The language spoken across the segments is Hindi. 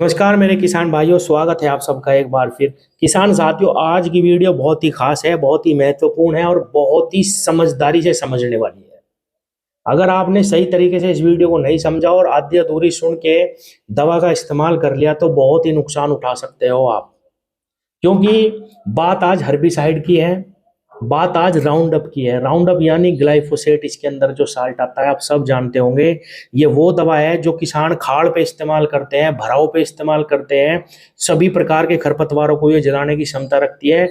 नमस्कार मेरे किसान भाइयों, स्वागत है आप सबका एक बार फिर। किसान साथियों, आज की वीडियो बहुत ही खास है, बहुत ही महत्वपूर्ण है और बहुत ही समझदारी से समझने वाली है। अगर आपने सही तरीके से इस वीडियो को नहीं समझा और आधी अधूरी सुन के दवा का इस्तेमाल कर लिया तो बहुत ही नुकसान उठा सकते हो आप। क्योंकि बात आज हर्बिसाइड की है, बात आज राउंड अप की है। राउंड अप यानी ग्लाइफोसेट, इसके अंदर जो साल्ट आता है आप सब जानते होंगे। ये वो दवा है जो किसान खाड़ पे इस्तेमाल करते हैं, भराव पे इस्तेमाल करते हैं। सभी प्रकार के खरपतवारों को ये जलाने की क्षमता रखती है।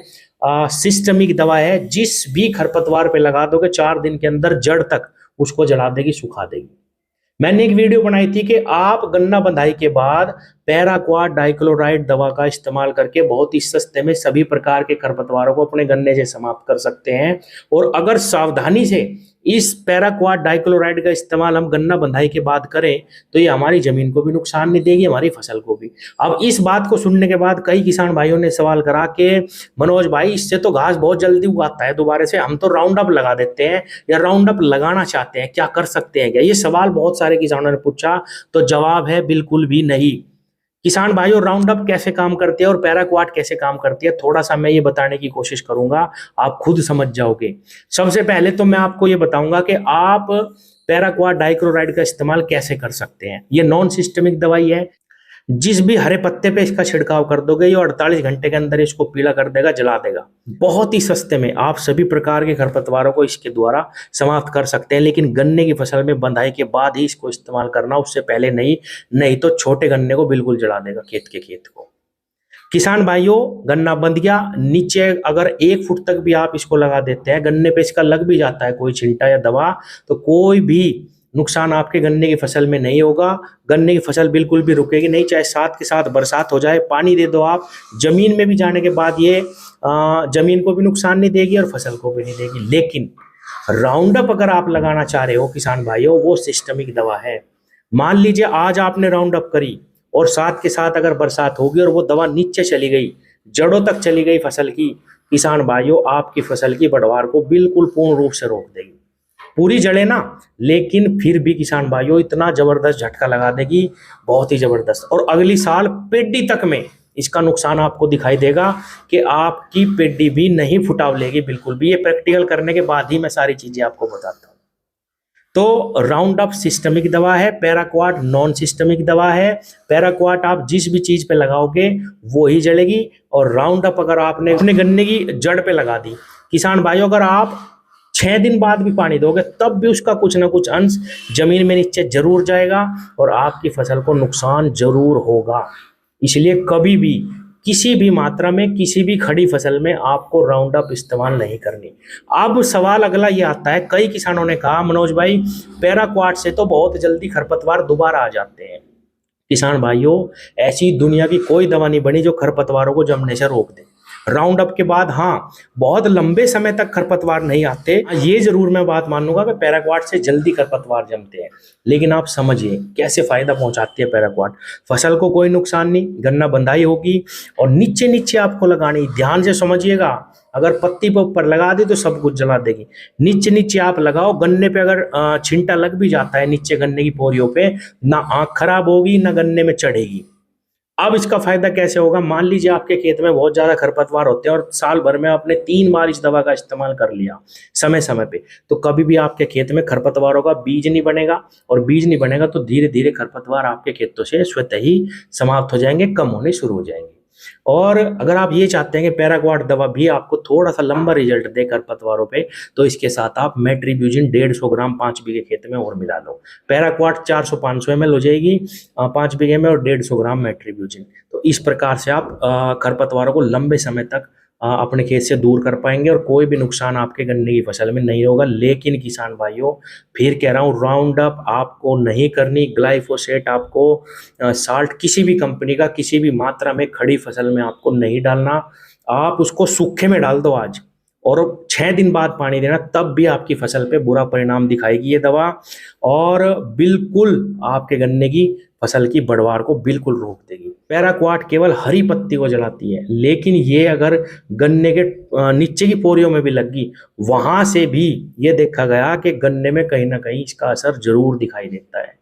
सिस्टमिक दवा है, जिस भी खरपतवार पे लगा दोगे 4 दिन के अंदर जड़ तक उसको जला देगी, सुखा देगी। मैंने एक वीडियो बनाई थी कि आप गन्ना बंधाई के बाद पैराक्वाट डाइक्लोराइड दवा का इस्तेमाल करके बहुत ही सस्ते में सभी प्रकार के खरपतवारों को अपने गन्ने से समाप्त कर सकते हैं। और अगर सावधानी से इस पैराक्वाट डाइक्लोराइड का इस्तेमाल हम गन्ना बंधाई के बाद करें तो ये हमारी जमीन को भी नुकसान नहीं देगी, हमारी फसल को भी। अब इस बात को सुनने के बाद कई किसान भाइयों ने सवाल करा कि मनोज भाई, इससे तो घास बहुत जल्दी उगाता है दोबारा से, हम तो राउंड अप लगा देते हैं या राउंड अप लगाना चाहते हैं, क्या कर सकते हैं क्या? ये सवाल बहुत सारे किसानों ने पूछा। तो जवाब है बिल्कुल भी नहीं। किसान भाइयों, राउंड अप कैसे काम करती है और पैराक्वाट कैसे काम करती है, थोड़ा सा मैं ये बताने की कोशिश करूंगा, आप खुद समझ जाओगे। सबसे पहले तो मैं आपको ये बताऊंगा कि आप पैराक्वाट डाइक्लोराइड का इस्तेमाल कैसे कर सकते हैं। ये नॉन सिस्टमिक दवाई है, जिस भी हरे पत्ते पे इसका छिड़काव कर दोगे ये 48 घंटे के अंदर इसको पीला कर देगा, जला देगा। बहुत ही सस्ते में आप सभी प्रकार के खरपतवारों को इसके द्वारा समाप्त कर सकते हैं। लेकिन गन्ने की फसल में बंधाई के बाद ही इसको इस्तेमाल करना, उससे पहले नहीं। नहीं तो छोटे गन्ने को बिल्कुल जला देगा, खेत को। किसान भाइयों, गन्ना बंध गया, नीचे अगर 1 फुट तक भी आप इसको लगा देते हैं, गन्ने पे इसका लग भी जाता है कोई छिंटा या दवा, तो कोई भी नुकसान आपके गन्ने की फसल में नहीं होगा। गन्ने की फसल बिल्कुल भी रुकेगी नहीं, चाहे साथ के साथ बरसात हो जाए, पानी दे दो आप, जमीन में भी जाने के बाद ये जमीन को भी नुकसान नहीं देगी और फसल को भी नहीं देगी। लेकिन राउंड अप अगर आप लगाना चाह रहे हो किसान भाइयों, वो सिस्टमिक दवा है। मान लीजिए आज आपने राउंड अप करी और साथ के साथ अगर बरसात होगी और वो दवा नीचे चली गई, जड़ों तक चली गई फसल की, किसान भाइयों आपकी फसल की बढ़वार को बिल्कुल पूर्ण रूप से रोक देगी। पूरी जड़ें ना, लेकिन फिर भी किसान भाइयों इतना जबरदस्त झटका लगा देगी, बहुत ही जबरदस्त। और अगली साल पेड्डी तक में इसका नुकसान आपको दिखाई देगा कि आपकी पेड्डी भी नहीं फुटाव लेगी बिल्कुल भी। ये प्रैक्टिकल करने के बाद ही मैं सारी चीजें आपको बताता हूँ। तो राउंड अप सिस्टमिक दवा है, पैराक्वाट नॉन सिस्टमिक दवा है। पैराक्वाट आप जिस भी चीज पे लगाओगे वो ही जलेगी, और राउंड अप अगर आपने अपने गन्ने की जड़ पे लगा दी, किसान भाइयों अगर आप 6 दिन बाद भी पानी दोगे तब भी उसका कुछ ना कुछ अंश जमीन में नीचे जरूर जाएगा और आपकी फसल को नुकसान जरूर होगा। इसलिए कभी भी किसी भी मात्रा में किसी भी खड़ी फसल में आपको राउंड अप इस्तेमाल नहीं करनी। अब सवाल अगला ये आता है, कई किसानों ने कहा मनोज भाई पैराक्वाट से तो बहुत जल्दी खरपतवार दोबारा आ जाते हैं। किसान भाइयों, ऐसी दुनिया की कोई दवा नहीं बनी जो खरपतवारों को जमने से रोक दे। राउंड अप के बाद हाँ, बहुत लंबे समय तक खरपतवार नहीं आते, ये जरूर मैं बात मानूंगा कि पैराक्वाट से जल्दी खरपतवार जमते हैं। लेकिन आप समझिए कैसे फायदा पहुंचाती है पैराक्वाट। फसल को कोई नुकसान नहीं, गन्ना बंधाई होगी और नीचे नीचे आपको लगानी, ध्यान से समझिएगा। अगर पत्ती पे ऊपर लगा दी तो सब कुछ जला देगी, नीचे नीचे आप लगाओ। गन्ने पे अगर छिंटा लग भी जाता है नीचे गन्ने की पोरियों पे, ना आंख खराब होगी ना गन्ने में चढ़ेगी। अब इसका फायदा कैसे होगा? मान लीजिए आपके खेत में बहुत ज्यादा खरपतवार होते हैं और साल भर में आपने 3 बार इस दवा का इस्तेमाल कर लिया समय समय पे, तो कभी भी आपके खेत में खरपतवारों का बीज नहीं बनेगा। और बीज नहीं बनेगा तो धीरे धीरे खरपतवार आपके खेतों से स्वतः ही समाप्त हो जाएंगे, कम होने शुरू हो जाएंगे। और अगर आप ये चाहते हैं कि पैराक्वाट दवा भी आपको थोड़ा सा लंबा रिजल्ट दे खरपतवारों पे, तो इसके साथ आप मेट्रीब्यूजिन 150 ग्राम 5 बीघे खेत में और मिला लो। पैराक्वाट 400-500 ml हो जाएगी 5 बीघे में, और 150 ग्राम मेट्रीब्यूजिन। तो इस प्रकार से आप खरपतवारों को लंबे समय तक अपने खेत से दूर कर पाएंगे और कोई भी नुकसान आपके गन्ने की फसल में नहीं होगा। लेकिन किसान भाइयों, फिर कह रहा हूँ, राउंड अप आपको नहीं करनी, ग्लाइफोसेट आपको साल्ट किसी भी कंपनी का किसी भी मात्रा में खड़ी फसल में आपको नहीं डालना। आप उसको सूखे में डाल दो आज, और 6 दिन बाद पानी देना, तब भी आपकी फसल पे बुरा परिणाम दिखाएगी ये दवा, और बिल्कुल आपके गन्ने की फसल की बढ़वार को बिल्कुल रोक देगी। पैराक्वाट केवल हरी पत्ती को जलाती है, लेकिन ये अगर गन्ने के नीचे की पोरियों में भी लगी, वहां से भी ये देखा गया कि गन्ने में कहीं ना कहीं इसका असर जरूर दिखाई देता है।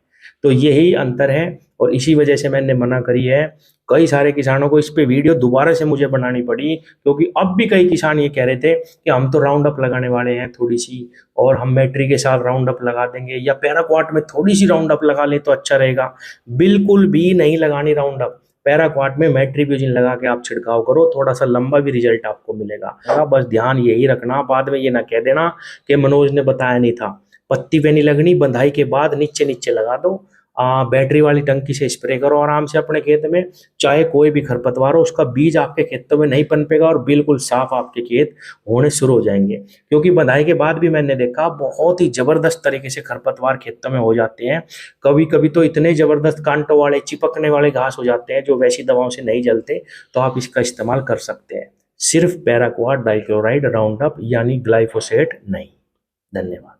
तो यही अंतर है। और इसी वजह से मैंने मना करी है। कई सारे किसानों को इस पे वीडियो दोबारा से मुझे बनानी पड़ी, क्योंकि अब भी कई किसान ये कह रहे थे कि हम तो राउंड अप लगाने वाले हैं थोड़ी सी, और हम मैट्री के साथ राउंड अप लगा देंगे, या पैराक्वाट में थोड़ी सी राउंड अप लगा ले तो अच्छा रहेगा। बिल्कुल भी नहीं लगानी राउंड अप। पैराक्वाट में मैट्रिब्यूजिन लगा के आप छिड़काव करो, थोड़ा सा लंबा भी रिजल्ट आपको मिलेगा। बस ध्यान यही रखना, बाद में ये ना कह देना कि मनोज ने बताया नहीं था। पत्ती पे नहीं लगनी, बंधाई के बाद नीचे नीचे लगा दो। बैटरी वाली टंकी से स्प्रे करो आराम से अपने खेत में। चाहे कोई भी खरपतवार हो, उसका बीज आपके खेतों में नहीं पनपेगा और बिल्कुल साफ आपके खेत होने शुरू हो जाएंगे। क्योंकि बंधाई के बाद भी मैंने देखा बहुत ही जबरदस्त तरीके से खरपतवार खेतों में हो जाते हैं। कभी कभी तो इतने जबरदस्त कांटों वाले, चिपकने वाले घास हो जाते हैं जो वैसी दवाओं से नहीं जलते। तो आप इसका इस्तेमाल कर सकते हैं, सिर्फ पैराक्वाट, डाइक्लोराइड, राउंड अप यानी ग्लाइफोसेट नहीं। धन्यवाद।